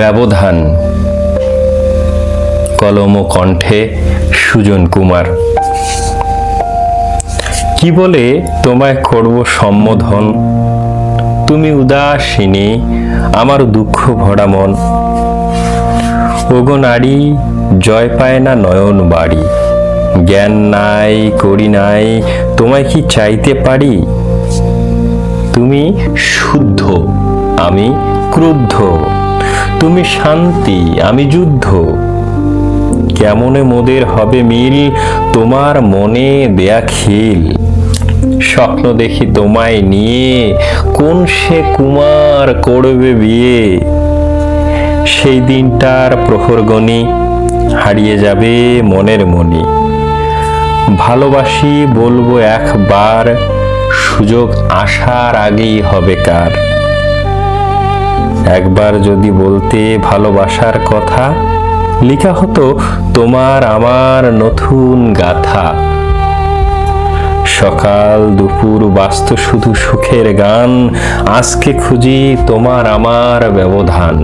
ব্যবধান। কলম ও কণ্ঠে সুজন কুমার। কি বলে তোমায় করব সম্বোধন, তুমি উদাসিনী আমার দুঃখ ভরা মন। ওগো নারী, জয় পায় না নয়ন বাড়ি, জ্ঞান নাই করি নাই তোমায় কি চাইতে পারি। তুমি শুদ্ধ আমি ক্রুদ্ধ, তুমি শান্তি আমি যুদ্ধ। কেমনে মোদের হবে মিল তোমার মনে দেয়া খিল। স্বপ্ন দেখি তোমায় নিয়ে কোন সে কুমার করবে বিয়ে। সেই দিনটার প্রহরগণি হারিয়ে যাবে মনের মনি। ভালোবাসি বলবো একবার, সুযোগ আসার আগেই হবে কার। একবার যদি বলতে ভালোবাসার কথা, লেখা হতো তোমার আমার নতুন গাথা। সকাল দুপুর বাজত শুধু সুখের গান, আজকে খুঁজি তোমার আমার ব্যবধান।